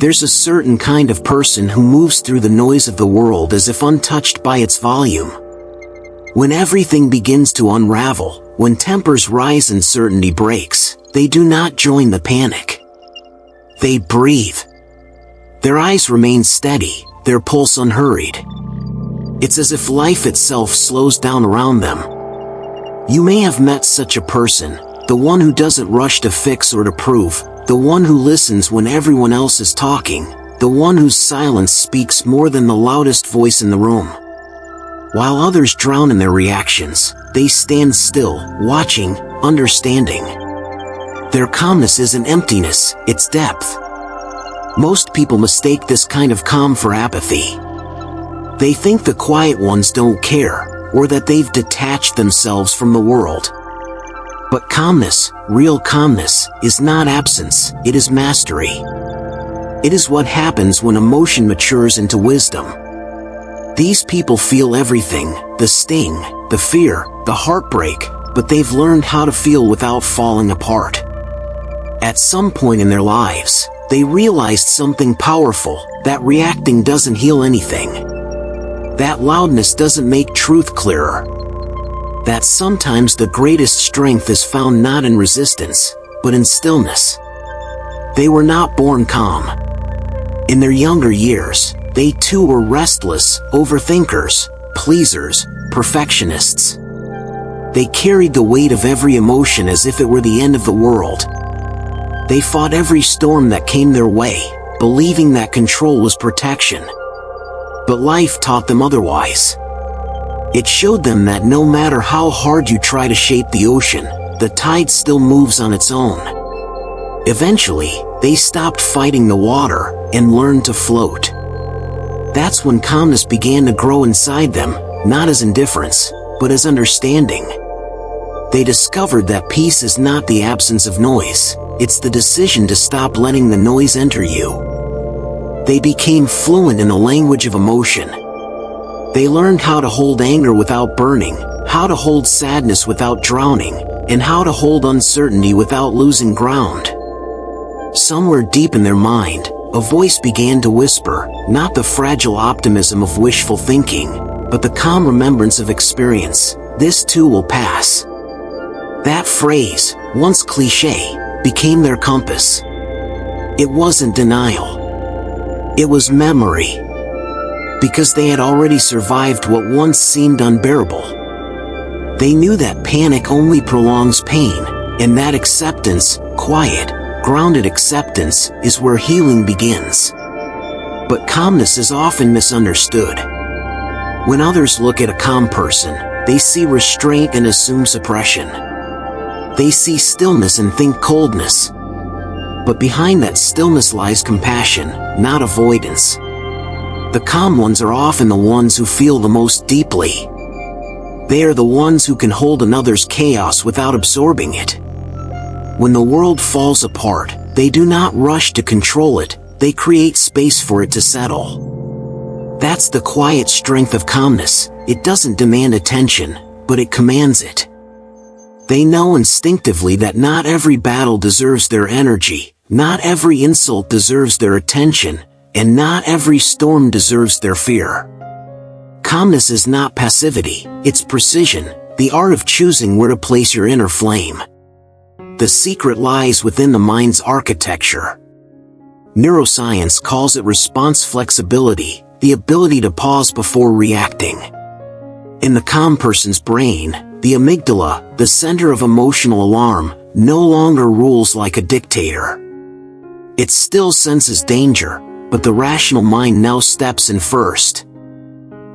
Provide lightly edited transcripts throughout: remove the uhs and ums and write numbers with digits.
There's a certain kind of person who moves through the noise of the world as if untouched by its volume. When everything begins to unravel, when tempers rise and certainty breaks, they do not join the panic. They breathe. Their eyes remain steady, their pulse unhurried. It's as if life itself slows down around them. You may have met such a person, the one who doesn't rush to fix or to prove, the one who listens when everyone else is talking, the one whose silence speaks more than the loudest voice in the room. While others drown in their reactions, they stand still, watching, understanding. Their calmness isn't emptiness, it's depth. Most people mistake this kind of calm for apathy. They think the quiet ones don't care, or that they've detached themselves from the world. But calmness, real calmness, is not absence, it is mastery. It is what happens when emotion matures into wisdom. These people feel everything, the sting, the fear, the heartbreak, but they've learned how to feel without falling apart. At some point in their lives, they realized something powerful, that reacting doesn't heal anything. That loudness doesn't make truth clearer. That sometimes the greatest strength is found not in resistance, but in stillness. They were not born calm. In their younger years, they too were restless, overthinkers, pleasers, perfectionists. They carried the weight of every emotion as if it were the end of the world. They fought every storm that came their way, believing that control was protection. But life taught them otherwise. It showed them that no matter how hard you try to shape the ocean, the tide still moves on its own. Eventually, they stopped fighting the water and learned to float. That's when calmness began to grow inside them, not as indifference, but as understanding. They discovered that peace is not the absence of noise, it's the decision to stop letting the noise enter you. They became fluent in the language of emotion. They learned how to hold anger without burning, how to hold sadness without drowning, and how to hold uncertainty without losing ground. Somewhere deep in their mind, a voice began to whisper, not the fragile optimism of wishful thinking, but the calm remembrance of experience, "This too will pass." That phrase, once cliché, became their compass. It wasn't denial. It was memory. Because they had already survived what once seemed unbearable. They knew that panic only prolongs pain, and that acceptance, quiet, grounded acceptance, is where healing begins. But calmness is often misunderstood. When others look at a calm person, they see restraint and assume suppression. They see stillness and think coldness. But behind that stillness lies compassion, not avoidance. The calm ones are often the ones who feel the most deeply. They are the ones who can hold another's chaos without absorbing it. When the world falls apart, they do not rush to control it, they create space for it to settle. That's the quiet strength of calmness. It doesn't demand attention, but it commands it. They know instinctively that not every battle deserves their energy, not every insult deserves their attention, and not every storm deserves their fear. Calmness is not passivity, it's precision, the art of choosing where to place your inner flame. The secret lies within the mind's architecture. Neuroscience calls it response flexibility, the ability to pause before reacting. In the calm person's brain, the amygdala, the center of emotional alarm, no longer rules like a dictator. It still senses danger, but the rational mind now steps in first.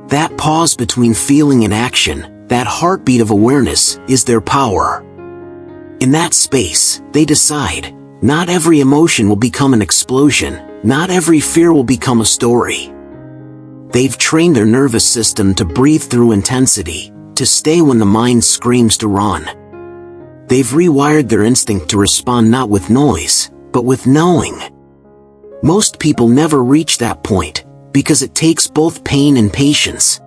That pause between feeling and action, that heartbeat of awareness, is their power. In that space, they decide, not every emotion will become an explosion, not every fear will become a story. They've trained their nervous system to breathe through intensity, to stay when the mind screams to run. They've rewired their instinct to respond not with noise, but with knowing. Most people never reach that point, because it takes both pain and patience.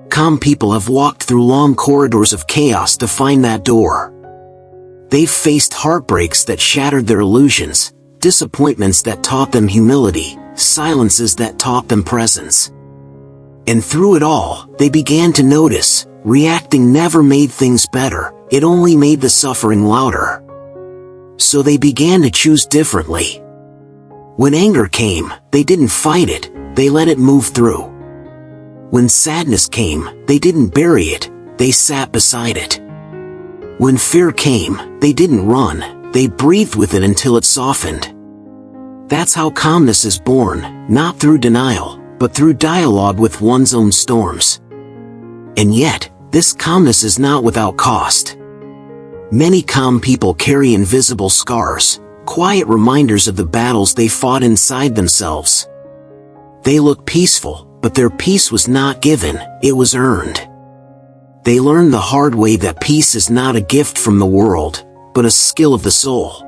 Calm people have walked through long corridors of chaos to find that door. They've faced heartbreaks that shattered their illusions, disappointments that taught them humility, silences that taught them presence. And through it all, they began to notice, reacting never made things better, it only made the suffering louder. So they began to choose differently. When anger came, they didn't fight it, they let it move through. When sadness came, they didn't bury it, they sat beside it. When fear came, they didn't run, they breathed with it until it softened. That's how calmness is born, not through denial, but through dialogue with one's own storms. And yet, this calmness is not without cost. Many calm people carry invisible scars, quiet reminders of the battles they fought inside themselves. They look peaceful, but their peace was not given, it was earned. They learned the hard way that peace is not a gift from the world, but a skill of the soul.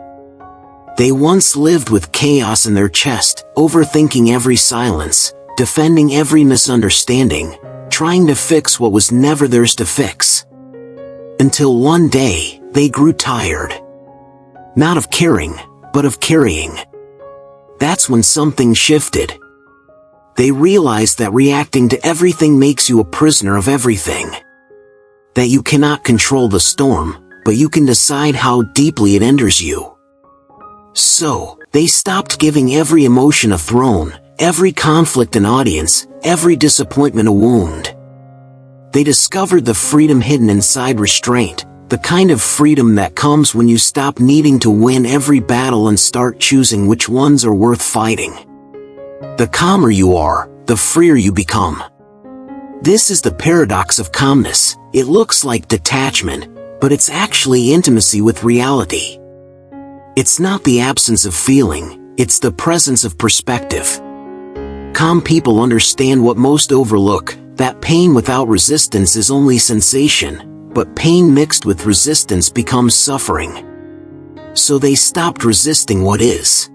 They once lived with chaos in their chest, overthinking every silence, defending every misunderstanding, trying to fix what was never theirs to fix. Until one day, they grew tired. Not of caring, but of carrying. That's when something shifted. They realized that reacting to everything makes you a prisoner of everything. That you cannot control the storm, but you can decide how deeply it enters you. So, they stopped giving every emotion a throne, every conflict an audience, every disappointment a wound. They discovered the freedom hidden inside restraint, the kind of freedom that comes when you stop needing to win every battle and start choosing which ones are worth fighting. The calmer you are, the freer you become. This is the paradox of calmness. It looks like detachment, but it's actually intimacy with reality. It's not the absence of feeling, it's the presence of perspective. Calm people understand what most overlook, that pain without resistance is only sensation, but pain mixed with resistance becomes suffering. So they stopped resisting what is.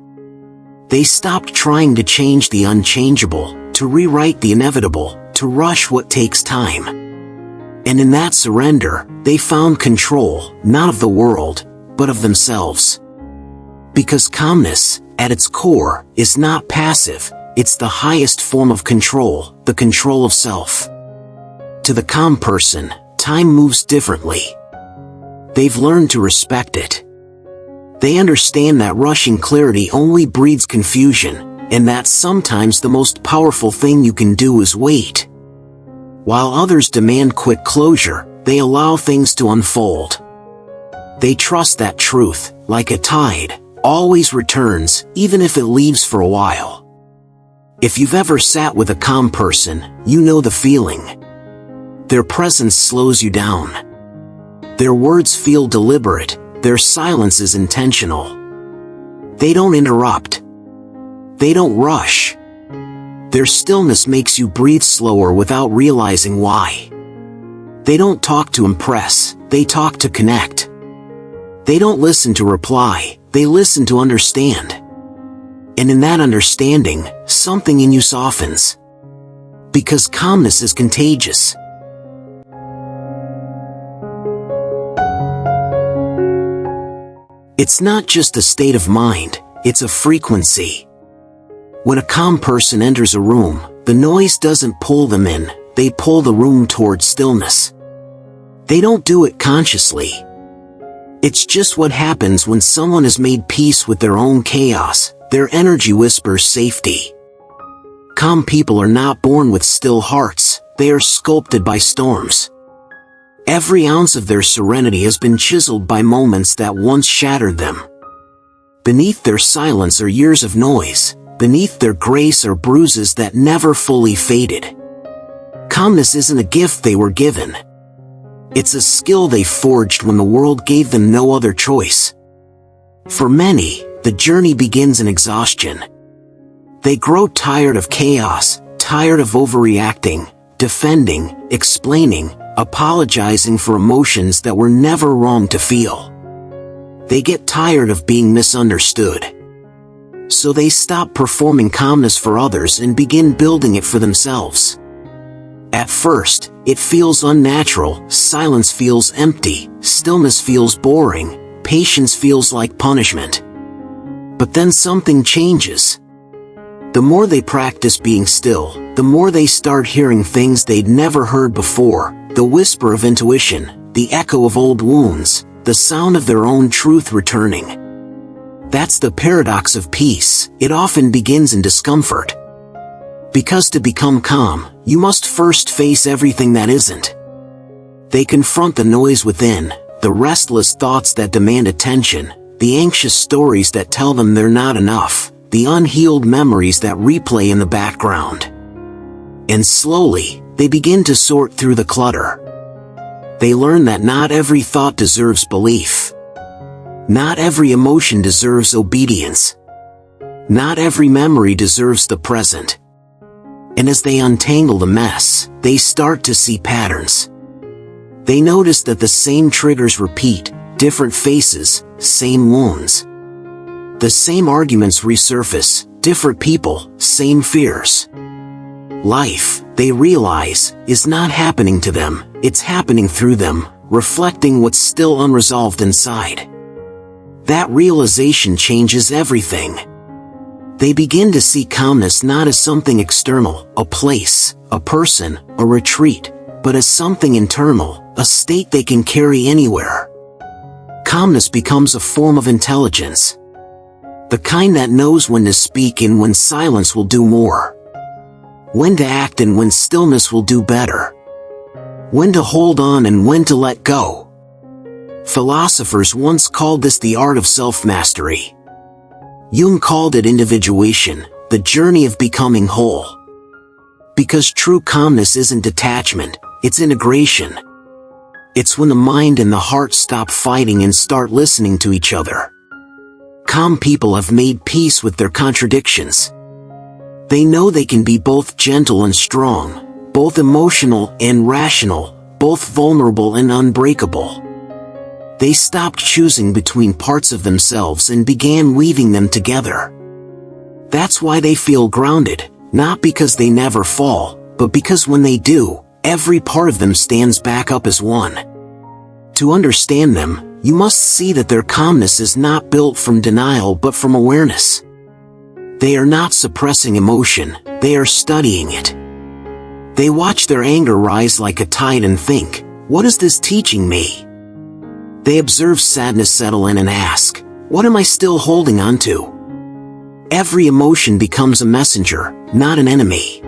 They stopped trying to change the unchangeable, to rewrite the inevitable, to rush what takes time. And in that surrender, they found control, not of the world, but of themselves. Because calmness, at its core, is not passive, it's the highest form of control, the control of self. To the calm person, time moves differently. They've learned to respect it. They understand that rushing clarity only breeds confusion, and that sometimes the most powerful thing you can do is wait. While others demand quick closure, they allow things to unfold. They trust that truth, like a tide, always returns, even if it leaves for a while. If you've ever sat with a calm person, you know the feeling. Their presence slows you down. Their words feel deliberate, their silence is intentional. They don't interrupt. They don't rush. Their stillness makes you breathe slower without realizing why. They don't talk to impress, they talk to connect. They don't listen to reply, they listen to understand. And in that understanding, something in you softens. Because calmness is contagious. It's not just a state of mind, it's a frequency. When a calm person enters a room, the noise doesn't pull them in, they pull the room towards stillness. They don't do it consciously. It's just what happens when someone has made peace with their own chaos, their energy whispers safety. Calm people are not born with still hearts, they are sculpted by storms. Every ounce of their serenity has been chiseled by moments that once shattered them. Beneath their silence are years of noise, beneath their grace are bruises that never fully faded. Calmness isn't a gift they were given. It's a skill they forged when the world gave them no other choice. For many, the journey begins in exhaustion. They grow tired of chaos, tired of overreacting, defending, explaining, apologizing for emotions that were never wrong to feel. They get tired of being misunderstood. So they stop performing calmness for others and begin building it for themselves. At first, it feels unnatural, silence feels empty, stillness feels boring, patience feels like punishment. But then something changes. The more they practice being still, the more they start hearing things they'd never heard before, the whisper of intuition, the echo of old wounds, the sound of their own truth returning. That's the paradox of peace. It often begins in discomfort. Because to become calm, you must first face everything that isn't. They confront the noise within, the restless thoughts that demand attention, the anxious stories that tell them they're not enough, the unhealed memories that replay in the background. And slowly, they begin to sort through the clutter. They learn that not every thought deserves belief. Not every emotion deserves obedience. Not every memory deserves the present. And as they untangle the mess, they start to see patterns. They notice that the same triggers repeat, different faces, same wounds. The same arguments resurface, different people, same fears. Life, they realize, is not happening to them, it's happening through them, reflecting what's still unresolved inside. That realization changes everything. They begin to see calmness not as something external, a place, a person, a retreat, but as something internal, a state they can carry anywhere. Calmness becomes a form of intelligence. The kind that knows when to speak and when silence will do more. When to act and when stillness will do better. When to hold on and when to let go. Philosophers once called this the art of self-mastery. Jung called it individuation, the journey of becoming whole. Because true calmness isn't detachment, it's integration. It's when the mind and the heart stop fighting and start listening to each other. Calm people have made peace with their contradictions. They know they can be both gentle and strong, both emotional and rational, both vulnerable and unbreakable. They stopped choosing between parts of themselves and began weaving them together. That's why they feel grounded, not because they never fall, but because when they do, every part of them stands back up as one. To understand them, you must see that their calmness is not built from denial but from awareness. They are not suppressing emotion, they are studying it. They watch their anger rise like a tide and think, what is this teaching me? They observe sadness settle in and ask, what am I still holding on to? Every emotion becomes a messenger, not an enemy.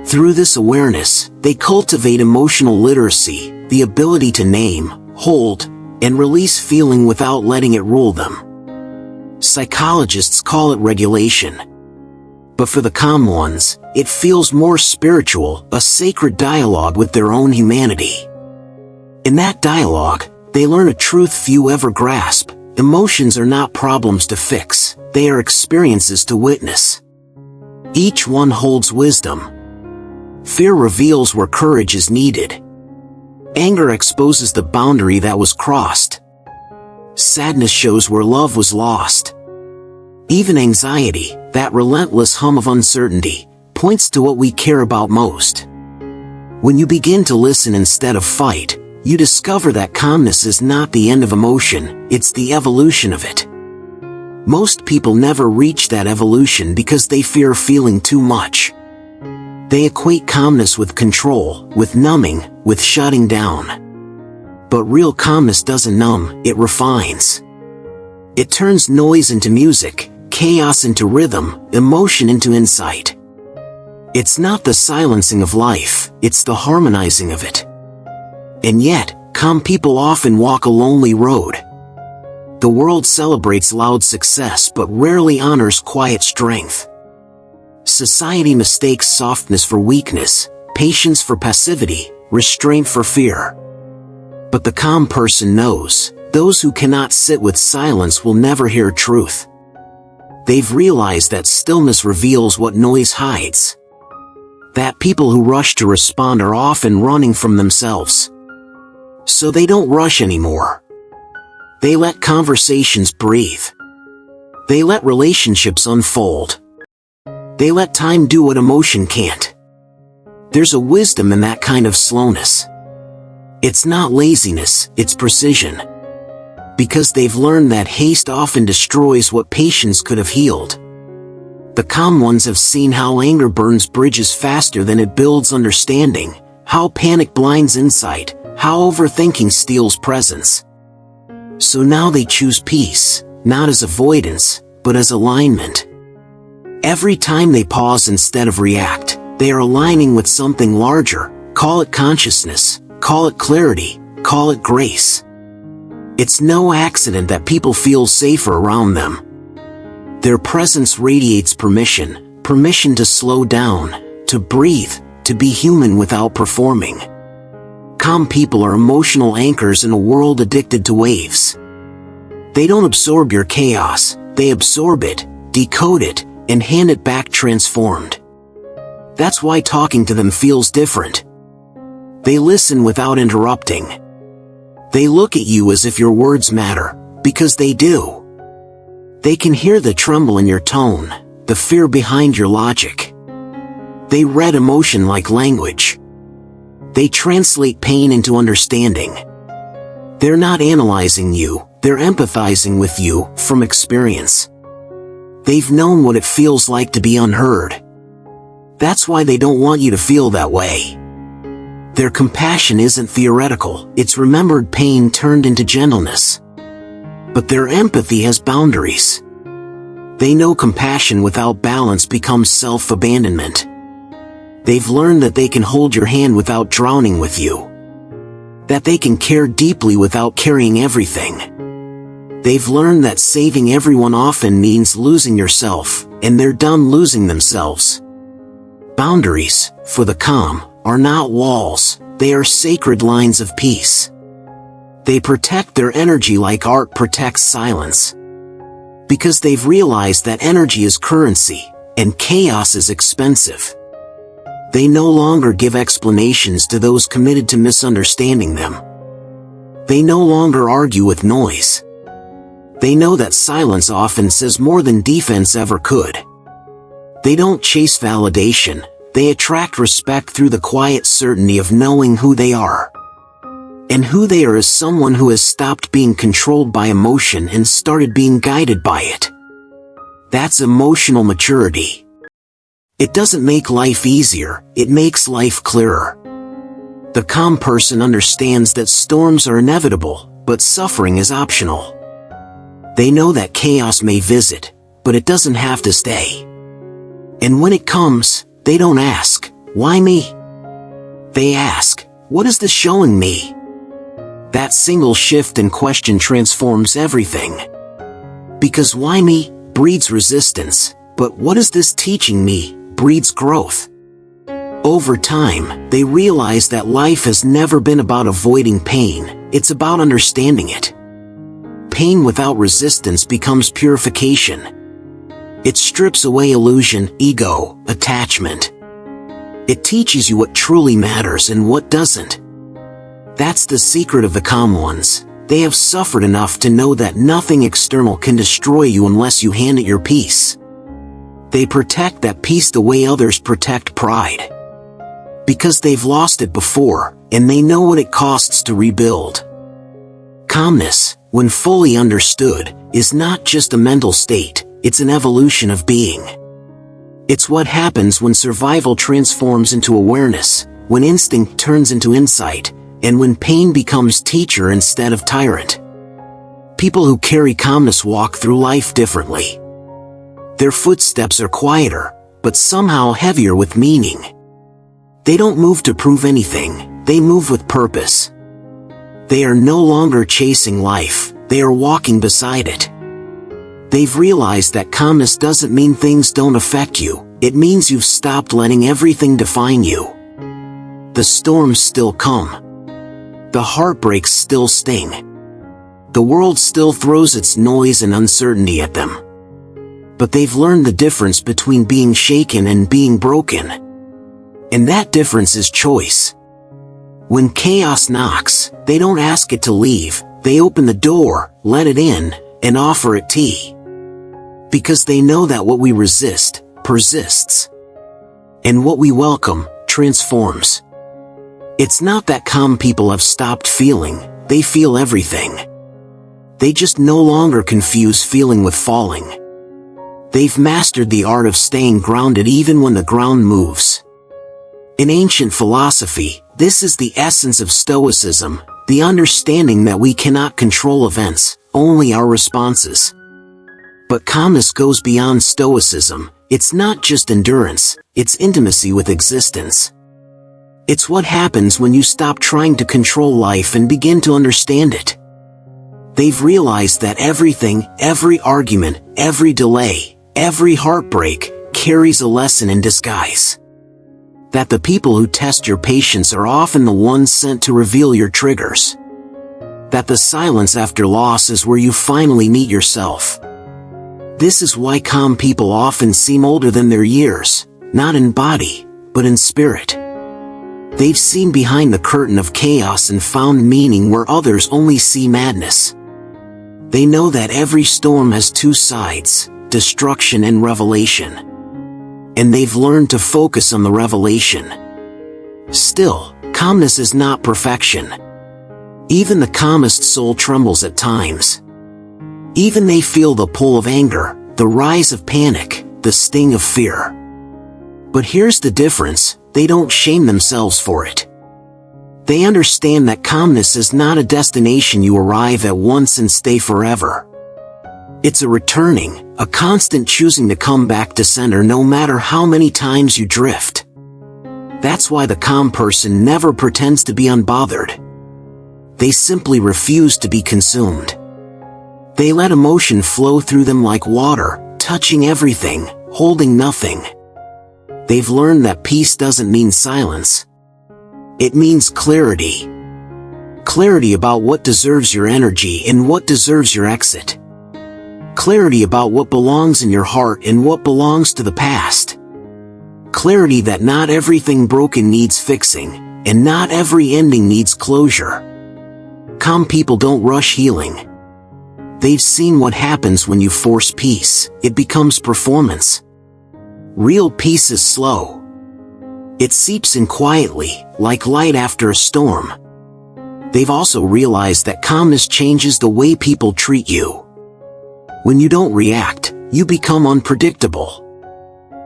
Through this awareness, they cultivate emotional literacy, the ability to name, hold, and release feeling without letting it rule them. Psychologists call it regulation. But for the calm ones, it feels more spiritual, a sacred dialogue with their own humanity. In that dialogue, they learn a truth few ever grasp. Emotions are not problems to fix, they are experiences to witness. Each one holds wisdom. Fear reveals where courage is needed. Anger exposes the boundary that was crossed. Sadness shows where love was lost. Even anxiety, that relentless hum of uncertainty, points to what we care about most. When you begin to listen instead of fight, you discover that calmness is not the end of emotion, it's the evolution of it. Most people never reach that evolution because they fear feeling too much. They equate calmness with control, with numbing, with shutting down. But real calmness doesn't numb, it refines. It turns noise into music, chaos into rhythm, emotion into insight. It's not the silencing of life, it's the harmonizing of it. And yet, calm people often walk a lonely road. The world celebrates loud success but rarely honors quiet strength. Society mistakes softness for weakness, patience for passivity, restraint for fear. But the calm person knows, those who cannot sit with silence will never hear truth. They've realized that stillness reveals what noise hides. That people who rush to respond are often running from themselves. So they don't rush anymore. They let conversations breathe. They let relationships unfold. They let time do what emotion can't. There's a wisdom in that kind of slowness. It's not laziness, it's precision. because they've learned that haste often destroys what patience could have healed. The calm ones have seen how anger burns bridges faster than it builds understanding, how panic blinds insight, how overthinking steals presence. So now they choose peace, not as avoidance, but as alignment. Every time they pause instead of react, they are aligning with something larger. Call it consciousness, call it clarity, call it grace. It's no accident that people feel safer around them. Their presence radiates permission, permission to slow down, to breathe, to be human without performing. Calm people are emotional anchors in a world addicted to waves. They don't absorb your chaos, they absorb it, decode it, and hand it back transformed. That's why talking to them feels different. They listen without interrupting. They look at you as if your words matter, because they do. They can hear the tremble in your tone, the fear behind your logic. They read emotion like language. They translate pain into understanding. They're not analyzing you, they're empathizing with you from experience. They've known what it feels like to be unheard. That's why they don't want you to feel that way. Their compassion isn't theoretical, it's remembered pain turned into gentleness. But their empathy has boundaries. They know compassion without balance becomes self-abandonment. They've learned that they can hold your hand without drowning with you. That they can care deeply without carrying everything. They've learned that saving everyone often means losing yourself, and they're done losing themselves. Boundaries, for the calm, are not walls, they are sacred lines of peace. They protect their energy like art protects silence. Because they've realized that energy is currency, and chaos is expensive. They no longer give explanations to those committed to misunderstanding them. They no longer argue with noise. They know that silence often says more than defense ever could. They don't chase validation, they attract respect through the quiet certainty of knowing who they are. And who they are is someone who has stopped being controlled by emotion and started being guided by it. That's emotional maturity. It doesn't make life easier, it makes life clearer. The calm person understands that storms are inevitable, but suffering is optional. They know that chaos may visit, but it doesn't have to stay. And when it comes, they don't ask, "Why me?" They ask, "What is this showing me?" That single shift in question transforms everything. Because "why me?" breeds resistance, but "what is this teaching me?" breeds growth. Over time, they realize that life has never been about avoiding pain, it's about understanding it. Pain without resistance becomes purification. It strips away illusion, ego, attachment. It teaches you what truly matters and what doesn't. That's the secret of the calm ones. They have suffered enough to know that nothing external can destroy you unless you hand it your peace. They protect that peace the way others protect pride. Because they've lost it before, and they know what it costs to rebuild. Calmness, when fully understood, is not just a mental state, it's an evolution of being. It's what happens when survival transforms into awareness, when instinct turns into insight, and when pain becomes teacher instead of tyrant. People who carry calmness walk through life differently. Their footsteps are quieter, but somehow heavier with meaning. They don't move to prove anything, they move with purpose. They are no longer chasing life, they are walking beside it. They've realized that calmness doesn't mean things don't affect you, it means you've stopped letting everything define you. The storms still come. The heartbreaks still sting. The world still throws its noise and uncertainty at them. But they've learned the difference between being shaken and being broken. And that difference is choice. When chaos knocks, they don't ask it to leave, they open the door, let it in, and offer it tea. Because they know that what we resist, persists. And what we welcome, transforms. It's not that calm people have stopped feeling, they feel everything. They just no longer confuse feeling with falling. They've mastered the art of staying grounded even when the ground moves. In ancient philosophy, this is the essence of Stoicism, the understanding that we cannot control events, only our responses. But calmness goes beyond Stoicism. It's not just endurance, it's intimacy with existence. It's what happens when you stop trying to control life and begin to understand it. They've realized that everything, every argument, every delay, every heartbreak, carries a lesson in disguise. That the people who test your patience are often the ones sent to reveal your triggers. That the silence after loss is where you finally meet yourself. This is why calm people often seem older than their years, not in body, but in spirit. They've seen behind the curtain of chaos and found meaning where others only see madness. They know that every storm has two sides, destruction and revelation. And they've learned to focus on the revelation. Still, calmness is not perfection. Even the calmest soul trembles at times. Even they feel the pull of anger, the rise of panic, the sting of fear. But here's the difference, they don't shame themselves for it. They understand that calmness is not a destination you arrive at once and stay forever. It's a returning, a constant choosing to come back to center no matter how many times you drift. That's why the calm person never pretends to be unbothered. They simply refuse to be consumed. They let emotion flow through them like water, touching everything, holding nothing. They've learned that peace doesn't mean silence. It means clarity. Clarity about what deserves your energy and what deserves your exit. Clarity about what belongs in your heart and what belongs to the past. Clarity that not everything broken needs fixing, and not every ending needs closure. Calm people don't rush healing. They've seen what happens when you force peace. It becomes performance. Real peace is slow. It seeps in quietly, like light after a storm. They've also realized that calmness changes the way people treat you. When you don't react, you become unpredictable.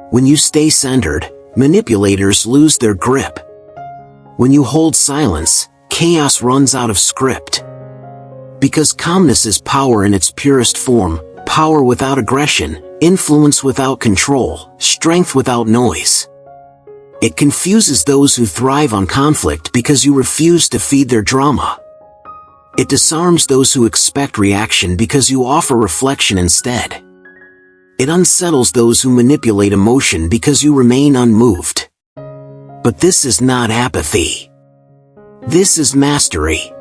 When you stay centered, manipulators lose their grip. When you hold silence, chaos runs out of script. Because calmness is power in its purest form, power without aggression, influence without control, strength without noise. It confuses those who thrive on conflict because you refuse to feed their drama. It disarms those who expect reaction because you offer reflection instead. It unsettles those who manipulate emotion because you remain unmoved. But this is not apathy. This is mastery.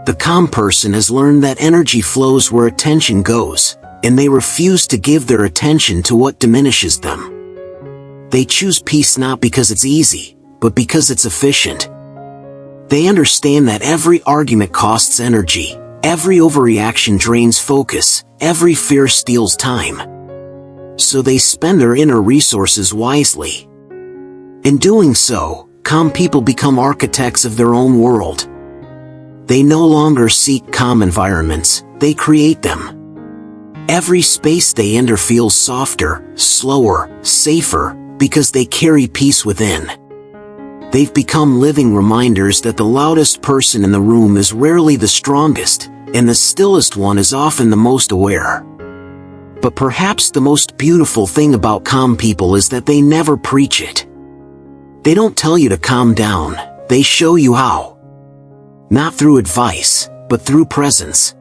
The calm person has learned that energy flows where attention goes, and they refuse to give their attention to what diminishes them. They choose peace not because it's easy, but because it's efficient. They understand that every argument costs energy, every overreaction drains focus, every fear steals time. So they spend their inner resources wisely. In doing so, calm people become architects of their own world. They no longer seek calm environments, they create them. Every space they enter feels softer, slower, safer, because they carry peace within. They've become living reminders that the loudest person in the room is rarely the strongest, and the stillest one is often the most aware. But perhaps the most beautiful thing about calm people is that they never preach it. They don't tell you to calm down, they show you how. Not through advice, but through presence.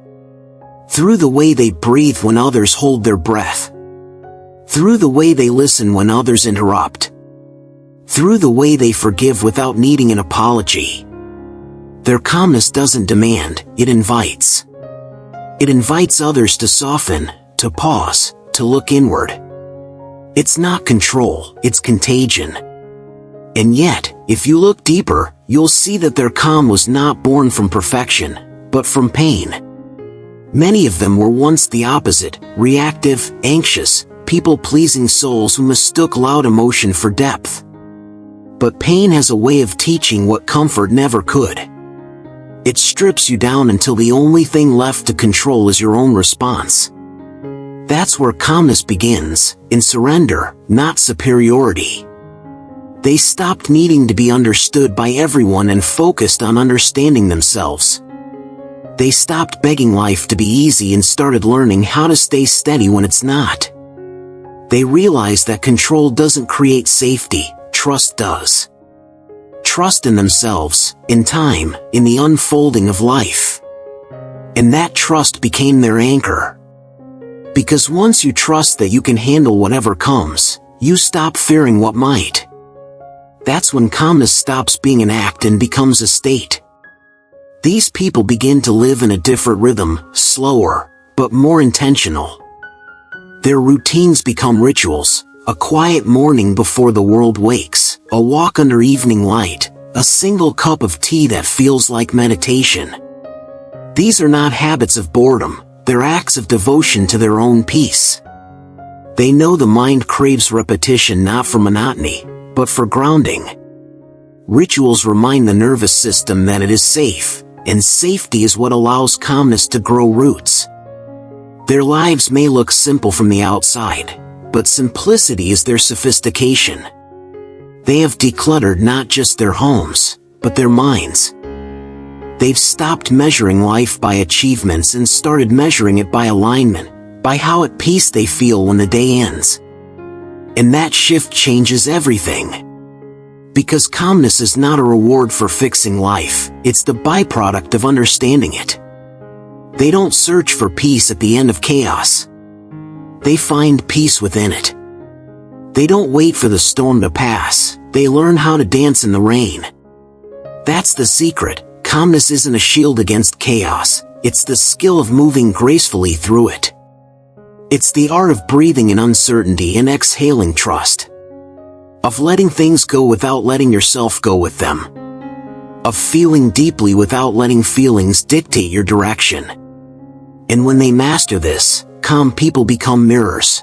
Through the way they breathe when others hold their breath. Through the way they listen when others interrupt. Through the way they forgive without needing an apology. Their calmness doesn't demand, it invites. It invites others to soften, to pause, to look inward. It's not control, it's contagion. And yet, if you look deeper, you'll see that their calm was not born from perfection, but from pain. Many of them were once the opposite, reactive, anxious, people-pleasing souls who mistook loud emotion for depth. But pain has a way of teaching what comfort never could. It strips you down until the only thing left to control is your own response. That's where calmness begins, in surrender, not superiority. They stopped needing to be understood by everyone and focused on understanding themselves. They stopped begging life to be easy and started learning how to stay steady when it's not. They realized that control doesn't create safety, trust does. Trust in themselves, in time, in the unfolding of life. And that trust became their anchor. Because once you trust that you can handle whatever comes, you stop fearing what might. That's when calmness stops being an act and becomes a state. These people begin to live in a different rhythm, slower, but more intentional. Their routines become rituals, a quiet morning before the world wakes, a walk under evening light, a single cup of tea that feels like meditation. These are not habits of boredom, they're acts of devotion to their own peace. They know the mind craves repetition not for monotony, but for grounding. Rituals remind the nervous system that it is safe, and safety is what allows calmness to grow roots. Their lives may look simple from the outside, but simplicity is their sophistication. They have decluttered not just their homes, but their minds. They've stopped measuring life by achievements and started measuring it by alignment, by how at peace they feel when the day ends. And that shift changes everything. Because calmness is not a reward for fixing life, it's the byproduct of understanding it. They don't search for peace at the end of chaos. They find peace within it. They don't wait for the storm to pass, they learn how to dance in the rain. That's the secret. Calmness isn't a shield against chaos, it's the skill of moving gracefully through it. It's the art of breathing in uncertainty and exhaling trust. Of letting things go without letting yourself go with them. Of feeling deeply without letting feelings dictate your direction. And when they master this, calm people become mirrors.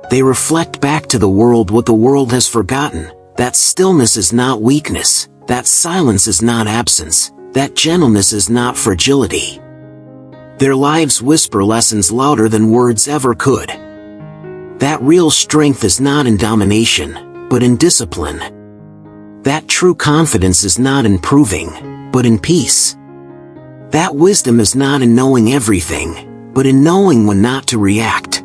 They reflect back to the world what the world has forgotten, that stillness is not weakness, that silence is not absence, that gentleness is not fragility. Their lives whisper lessons louder than words ever could. That real strength is not in domination, but in discipline. That true confidence is not in proving, but in peace. That wisdom is not in knowing everything, but in knowing when not to react.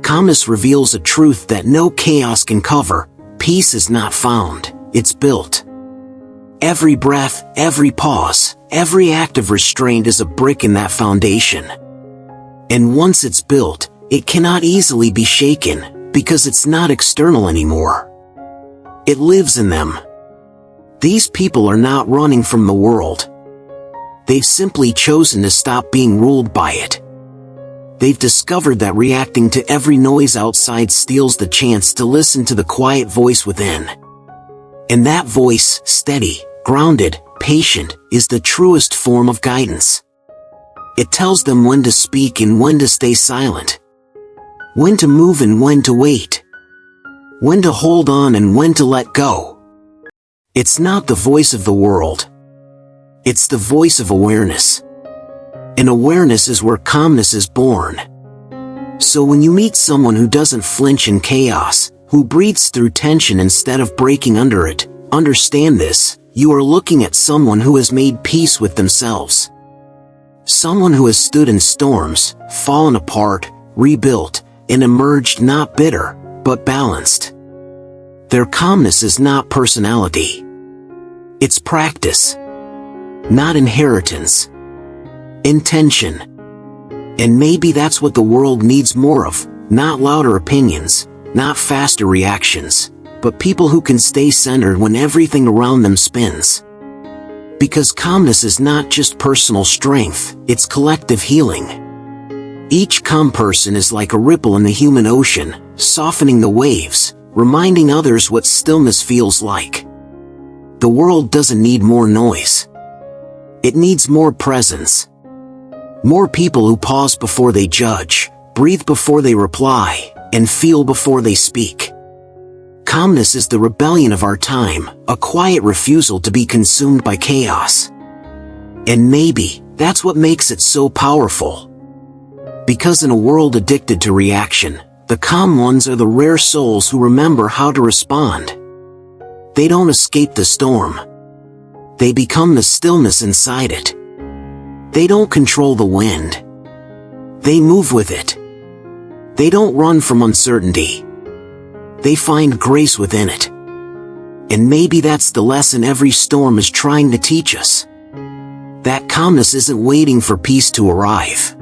Calmness reveals a truth that no chaos can cover. Peace is not found, it's built. Every breath, every pause, every act of restraint is a brick in that foundation. And once it's built, it cannot easily be shaken, because it's not external anymore. It lives in them. These people are not running from the world. They've simply chosen to stop being ruled by it. They've discovered that reacting to every noise outside steals the chance to listen to the quiet voice within. And that voice, steady, grounded, patient, is the truest form of guidance. It tells them when to speak and when to stay silent. When to move and when to wait. When to hold on and when to let go. It's not the voice of the world. It's the voice of awareness. And awareness is where calmness is born. So when you meet someone who doesn't flinch in chaos, who breathes through tension instead of breaking under it, understand this. You are looking at someone who has made peace with themselves. Someone who has stood in storms, fallen apart, rebuilt, and emerged not bitter, but balanced. Their calmness is not personality. It's practice. Not inheritance. Intention. And maybe that's what the world needs more of, not louder opinions, not faster reactions, but people who can stay centered when everything around them spins. Because calmness is not just personal strength, it's collective healing. Each calm person is like a ripple in the human ocean, softening the waves, reminding others what stillness feels like. The world doesn't need more noise. It needs more presence. More people who pause before they judge, breathe before they reply, and feel before they speak. Calmness is the rebellion of our time, a quiet refusal to be consumed by chaos. And maybe that's what makes it so powerful. Because in a world addicted to reaction, the calm ones are the rare souls who remember how to respond. They don't escape the storm. They become the stillness inside it. They don't control the wind. They move with it. They don't run from uncertainty. They find grace within it. And maybe that's the lesson every storm is trying to teach us. That calmness isn't waiting for peace to arrive.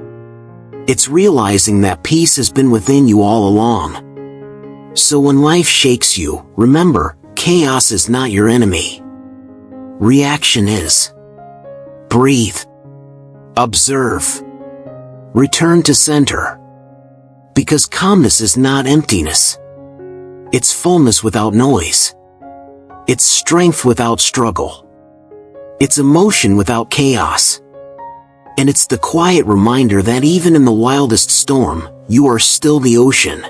It's realizing that peace has been within you all along. So when life shakes you, remember, chaos is not your enemy. Reaction is. Breathe. Observe. Return to center. Because calmness is not emptiness. It's fullness without noise. It's strength without struggle. It's emotion without chaos. And it's the quiet reminder that even in the wildest storm, you are still the ocean.